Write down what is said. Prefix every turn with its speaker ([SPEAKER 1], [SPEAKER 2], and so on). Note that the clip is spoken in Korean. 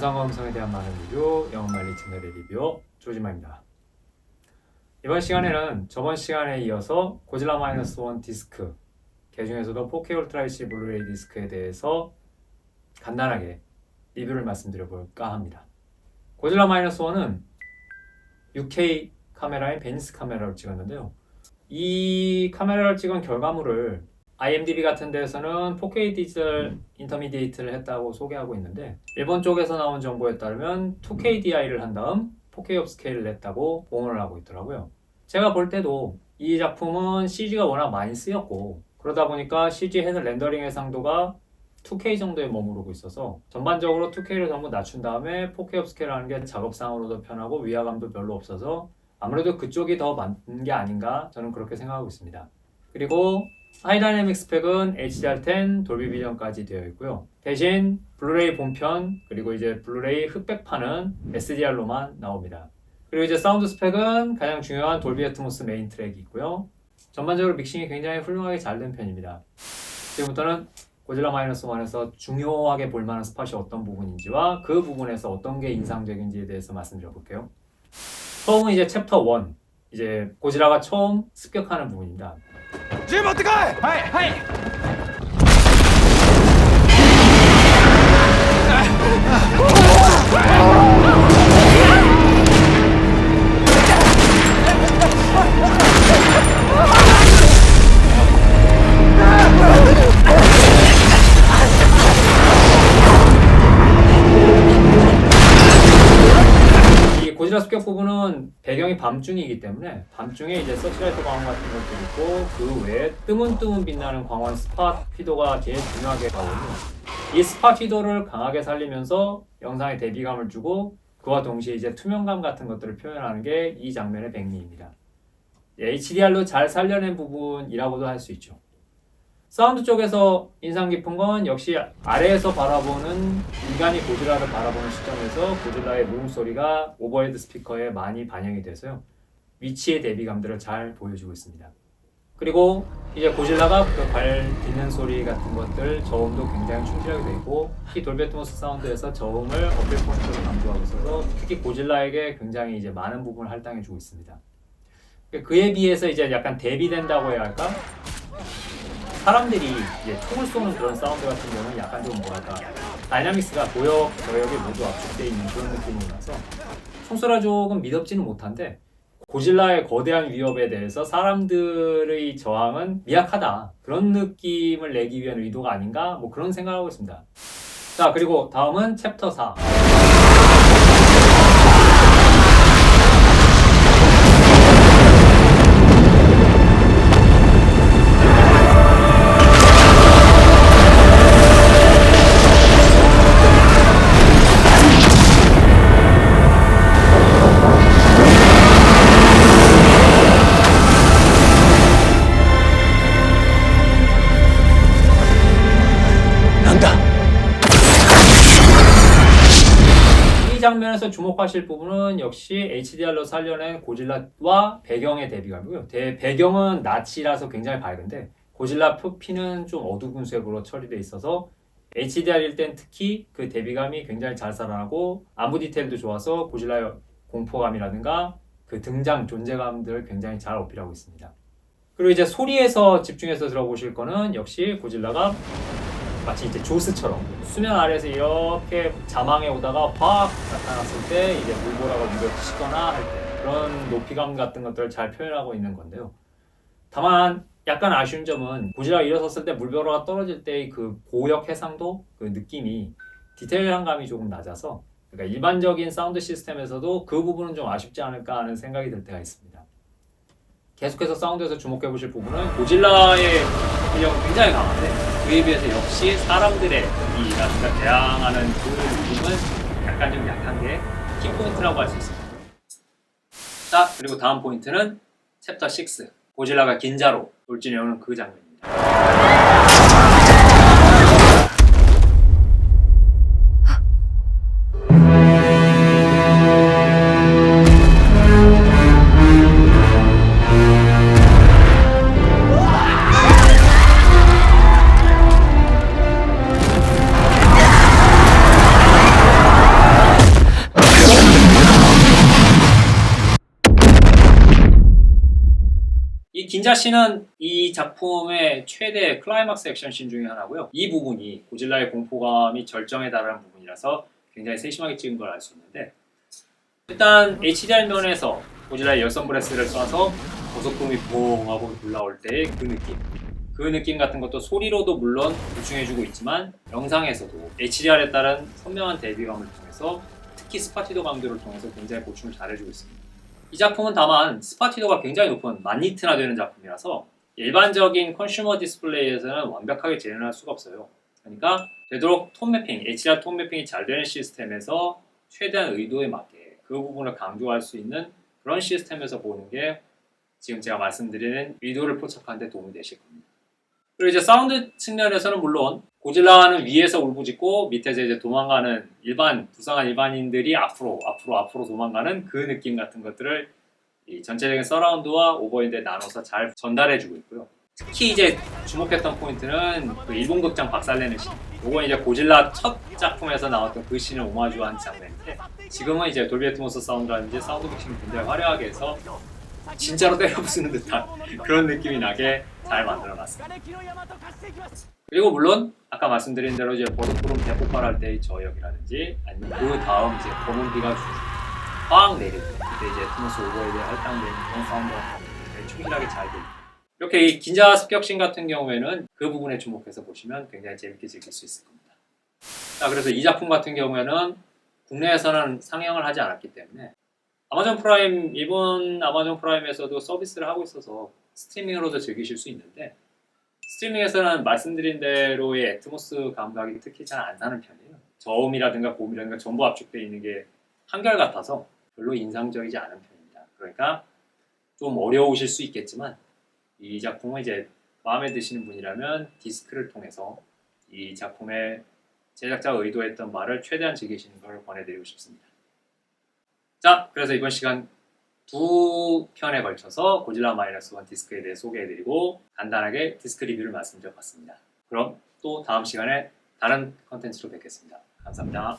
[SPEAKER 1] 영상과 음성에 대한 많은 리뷰, 영업만리 채널의 리뷰 조지마입니다. 이번 시간에는 저번 시간에 이어서 고질라 -1 디스크, 그 중에서도 4K 울트라 HD 블루레이 디스크에 대해서 간단하게 리뷰를 말씀드려볼까 합니다. 고질라 -1은 6K 카메라인 베니스 카메라로 찍었는데요. 이 카메라를 찍은 결과물을 IMDb 같은 데에서는 4K 디지털 인터미디에이트를 했다고 소개하고 있는데, 일본 쪽에서 나온 정보에 따르면 2K DI를 한 다음 4K 업스케일을 했다고 봉헌을 하고 있더라고요. 제가 볼 때도 이 작품은 CG가 워낙 많이 쓰였고, 그러다 보니까 CG 해서 렌더링 해상도가 2K 정도에 머무르고 있어서 전반적으로 2K를 전부 낮춘 다음에 4K 업스케일을 하는 게 작업상으로도 편하고 위화감도 별로 없어서 아무래도 그쪽이 더 맞는 게 아닌가, 저는 그렇게 생각하고 있습니다. 그리고 하이 다이내믹 스펙은 HDR10 돌비 비전까지 되어 있고요. 대신 블루레이 본편 그리고 이제 블루레이 흑백판은 SDR로만 나옵니다. 그리고 이제 사운드 스펙은 가장 중요한 돌비 애트모스 메인 트랙이 있고요. 전반적으로 믹싱이 굉장히 훌륭하게 잘 된 편입니다. 지금부터는 고질라 -1에서 중요하게 볼만한 스팟이 어떤 부분인지와 그 부분에서 어떤 게 인상적인지에 대해서 말씀드려 볼게요. 처음은 이제 챕터 1, 이제 고질라가 처음 습격하는 부분입니다.
[SPEAKER 2] 銃持ってこい。はいはい。
[SPEAKER 1] 고질라 습격 부분은 배경이 밤중이기 때문에 밤중에 이제 서치라이트 광원 같은 것도 있고, 그 외에 뜨문뜨문 빛나는 광원 스팟 휘도가 제일 중요하게 나오거든요. 이 스팟 휘도를 강하게 살리면서 영상에 대비감을 주고, 그와 동시에 이제 투명감 같은 것들을 표현하는 게 이 장면의 백미입니다. HDR로 잘 살려낸 부분이라고도 할 수 있죠. 사운드 쪽에서 인상 깊은 건 역시 아래에서 바라보는, 인간이 고질라를 바라보는 시점에서 고질라의 물음소리가 오버헤드 스피커에 많이 반영이 돼서요, 위치의 대비감들을 잘 보여주고 있습니다. 그리고 이제 고질라가 그 발 딛는 소리 같은 것들, 저음도 굉장히 충실하게 되어 있고, 특히 돌비 애트모스 사운드에서 저음을 어필 포인트로 강조하고 있어서 특히 고질라에게 굉장히 이제 많은 부분을 할당해주고 있습니다. 그에 비해서 이제 약간 대비된다고 해야 할까? 사람들이 이제 총을 쏘는 그런 사운드 같은 경우는 약간 좀 뭐랄까, 다이나믹스가 도역, 저역이 모두 압축되어 있는 그런 느낌이라서 총소리가 조금 미덥지는 못한데, 고질라의 거대한 위협에 대해서 사람들의 저항은 미약하다, 그런 느낌을 내기 위한 의도가 아닌가, 뭐 그런 생각을 하고 있습니다. 자, 그리고 다음은 챕터 4. 장면에서 주목하실 부분은 역시 HDR로 살려낸 고질라와 배경의 대비감이고요. 배경은 낮이라서 굉장히 밝은데 고질라 표피는 좀 어두운 색으로 처리되어 있어서 HDR일 땐 특히 그 대비감이 굉장히 잘 살아나고, 안무 디테일도 좋아서 고질라의 공포감이라든가 그 등장 존재감들을 굉장히 잘 어필하고 있습니다. 그리고 이제 소리에서 집중해서 들어보실 거는 역시 고질라가 마치 이제 조스처럼 수면 아래에서 이렇게 자망해 오다가 확 나타났을 때 이제 물보라가 누벼치거나 할 때 그런 높이감 같은 것들을 잘 표현하고 있는 건데요. 다만 약간 아쉬운 점은 고질라가 일어섰을 때 물보라가 떨어질 때의 그 고역 해상도, 그 느낌이, 디테일한 감이 조금 낮아서, 그러니까 일반적인 사운드 시스템에서도 그 부분은 좀 아쉽지 않을까 하는 생각이 들 때가 있습니다. 계속해서 사운드에서 주목해 보실 부분은 고질라의 실력은 굉장히 강한데, 그에 비해서 역시 사람들의 이라든가 대항하는 그 느낌은 약간 좀 약한 게 키포인트라고 할 수 있습니다. 자, 그리고 다음 포인트는 챕터 6, 고질라가 긴자로 돌진해 오는 그 장면입니다. 긴자씬은 이 작품의 최대 클라이막스 액션씬 중에 하나고요. 이 부분이 고질라의 공포감이 절정에 달하는 부분이라서 굉장히 세심하게 찍은 걸 알 수 있는데, 일단 HDR 면에서 고질라의 열선 브레스를 쏴서 고속품이 붕 하고 올라올 때의 그 느낌 같은 것도 소리로도 물론 보충해주고 있지만 영상에서도 HDR에 따른 선명한 대비감을 통해서 특히 스파티도 강조를 통해서 굉장히 보충을 잘해주고 있습니다. 이 작품은 다만 스파티도가 굉장히 높은 1000니트나 되는 작품이라서 일반적인 컨슈머 디스플레이에서는 완벽하게 재현할 수가 없어요. 그러니까 되도록 톤 매핑, HDR 톤 매핑이 잘 되는 시스템에서 최대한 의도에 맞게 그 부분을 강조할 수 있는 그런 시스템에서 보는 게 지금 제가 말씀드리는 의도를 포착하는 데 도움이 되실 겁니다. 그리고 이제 사운드 측면에서는 물론 고질라는 위에서 울부짖고 밑에서 이제 도망가는 부상한 일반인들이 앞으로 도망가는 그 느낌 같은 것들을 이 전체적인 서라운드와 오버헤드에 나눠서 잘 전달해주고 있고요. 특히 이제 주목했던 포인트는 그 일본 극장 박살내는 씬. 요건 이제 고질라 첫 작품에서 나왔던 그 씬을 오마주한 장면인데, 지금은 이제 돌비 애트모스 사운드라든지 사운드 믹싱을 굉장히 화려하게 해서 진짜로 때려 부수는 듯한 그런 느낌이 나게 잘 만들어놨습니다. 그리고 물론 아까 말씀드린 대로 이제 버드푸름 대폭발할 때의 저역이라든지 아니면 그 다음 이제 검은 비가 확 내릴 때 그때 이제 애트모스 오버헤드에 할당되는 그런 사운드가 굉장히 충실하게 잘 들립니다. 이렇게 이 긴자 습격신 같은 경우에는 그 부분에 주목해서 보시면 굉장히 재밌게 즐길 수 있을 겁니다. 자, 그래서 이 작품 같은 경우에는 국내에서는 상영을 하지 않았기 때문에 일본 아마존 프라임에서도 서비스를 하고 있어서 스트리밍으로도 즐기실 수 있는데, 스트리밍에서는 말씀드린 대로의 애트모스 감각이 특히 잘 안 사는 편이에요. 저음이라든가 고음이라든가 전부 압축되어 있는 게 한결같아서 별로 인상적이지 않은 편입니다. 그러니까 좀 어려우실 수 있겠지만 이 작품을 이제 마음에 드시는 분이라면 디스크를 통해서 이 작품의 제작자가 의도했던 말을 최대한 즐기시는 걸 권해드리고 싶습니다. 자, 그래서 이번 시간 두 편에 걸쳐서 고질라 마이너스 원 디스크에 대해 소개해드리고 간단하게 디스크 리뷰를 말씀드려봤습니다. 그럼 또 다음 시간에 다른 컨텐츠로 뵙겠습니다. 감사합니다.